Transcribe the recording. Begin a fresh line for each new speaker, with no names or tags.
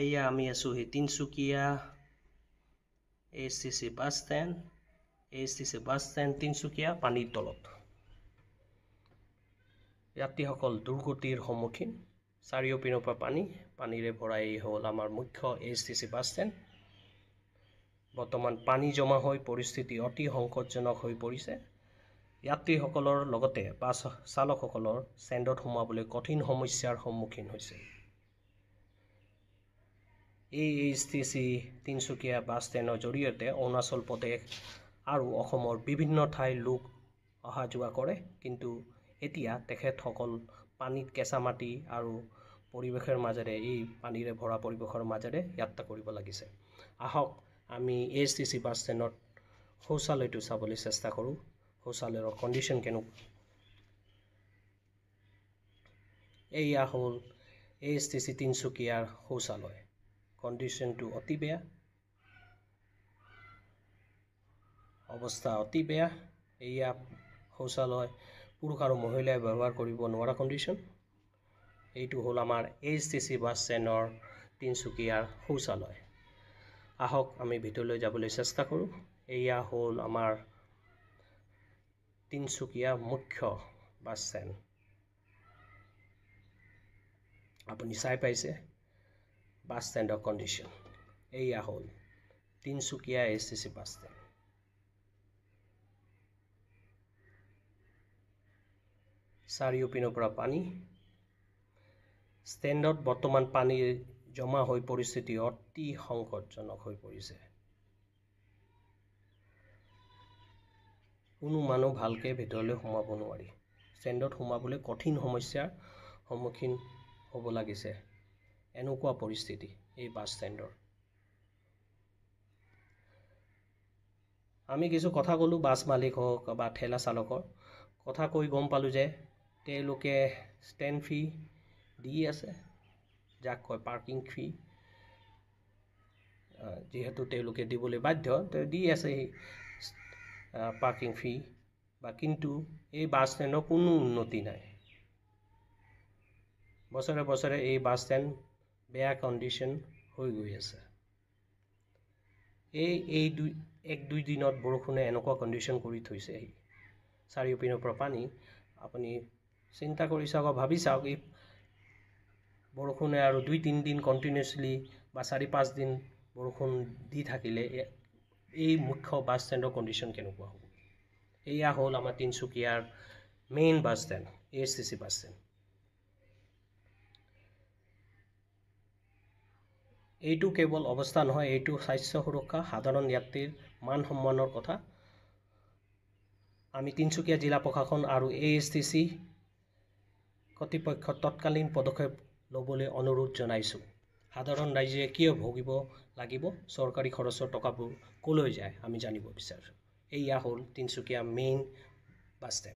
এয়া আমি আছোঁ সেই Tinsukia ASTC bus stand Tinsukia পানীৰ তলত। যাত্ৰীসকল দুৰ্গতিৰ সন্মুখীন, চাৰিওপিনৰ পৰা পানীৰে ভৰা এই হ'ল আমাৰ মুখ্য ASTC বাছ ষ্টেণ্ড। বৰ্তমান পানী জমা হৈ পৰিস্থিতি অতি সংকটজনক হৈ পৰিছে। যাত্ৰীসকলৰ লগতে বাছ চালকসকলৰ ষ্টেণ্ডত সোমাবলৈ কঠিন সমস্যাৰ সন্মুখীন হৈছে। এই ASTC তিনিচুকীয়া বাছ ষ্টেণ্ডৰ জৰিয়তে অৰুণাচল প্ৰদেশ আৰু অসমৰ বিভিন্ন ঠাইৰ লোক অহা যোৱা কৰে, কিন্তু এতিয়া তেখেতসকল পানীত কেঁচা মাটি আৰু পৰিৱেশৰ মাজেৰে এই পানীৰে ভৰা পৰিৱেশৰ মাজেৰে যাত্ৰা কৰিব লাগিছে। আহক আমি ASTC বাছ ষ্টেণ্ডত শৌচালয়টো চাবলৈ চেষ্টা কৰোঁ। শৌচালয়ৰ কণ্ডিশ্যন কেনেকুৱা। এয়া হ'ল ASTC তিনিচুকীয়াৰ শৌচালয়। কণ্ডিশ্যনটো অতি বেয়া, অৱস্থা অতি বেয়া। এয়া শৌচালয় পুৰুষ আৰু মহিলাই ব্যৱহাৰ কৰিব নোৱাৰা কণ্ডিশ্যন। এইটো হ'ল আমাৰ ASTC বাছ ষ্টেণ্ডৰ তিনিচুকীয়াৰ শৌচালয়। আহক আমি ভিতৰলৈ যাবলৈ চেষ্টা কৰোঁ। এয়া হ'ল আমাৰ তিনিচুকীয়া মুখ্য বাছ ষ্টেণ্ড। আপুনি চাই পাইছে বাছ ষ্টেণ্ডৰ কণ্ডিশ্যন। এয়া হ'ল তিনিচুকীয়া ASTC বাছ ষ্টেণ্ড। চাৰিওপিনৰ পৰা পানী। ষ্টেণ্ডত বৰ্তমান পানী জমা হৈ পৰিস্থিতি অতি সংকটজনক হৈ পৰিছে। কোনো মানুহ ভালকৈ ভিতৰলৈ সোমাব নোৱাৰি। ষ্টেণ্ডত সোমাবলৈ কঠিন সমস্যাৰ সন্মুখীন হ'ব লাগিছে। এনেকুৱা পৰিস্থিতি এই বাছ ষ্টেণ্ডৰ। আমি কিছু কথা ক'লোঁ বাছ মালিক হওক বা ঠেলা চালকৰ। কথা কৈ গম পালোঁ যে তেওঁলোকে ষ্টেণ্ড ফি দি আছে, যাক কয় পাৰ্কিং ফি। যিহেতু তেওঁলোকে দিবলৈ বাধ্য, তেওঁ দি আছে সেই পাৰ্কিং ফি। কিন্তু এই বাছ ষ্টেণ্ডৰ কোনো উন্নতি নাই। বছৰে বছৰে এই বাছ ষ্টেণ্ড বেয়া কণ্ডিশ্যন হৈ গৈ আছে। এই এক দুই দিনত বৰষুণে এনেকুৱা কণ্ডিশ্যন কৰি থৈছে, চাৰিওপিনৰ পৰা পানী। আপুনি চিন্তা কৰি চাওক, ভাবি চাওক, এই বৰষুণে আৰু 2-3 দিন কণ্টিনিউছলি বা 4-5 দিন বৰষুণ দি থাকিলে এই মুখ্য বাছ ষ্টেণ্ডৰ কণ্ডিশ্যন কেনেকুৱা হ'ব। এয়া হ'ল আমাৰ তিনিচুকীয়াৰ main bus stand, ASTC bus stand. এইটো কেৱল অৱস্থা নহয়, এইটো স্বাস্থ্য সুৰক্ষা, সাধাৰণ যাত্ৰীৰ মান সন্মানৰ কথা। আমি তিনিচুকীয়া জিলা প্ৰশাসন আৰু ASTC কৰ্তৃপক্ষৰ তৎকালীন পদক্ষেপ ল'বলৈ অনুৰোধ জনাইছোঁ। সাধাৰণ ৰাইজে কিয় ভুগিব লাগিব, চৰকাৰী খৰচৰ টকাবোৰ ক'লৈ যায় আমি জানিব বিচাৰোঁ। এয়া হ'ল তিনিচুকীয়া মেইন বাছ ষ্টেণ্ড।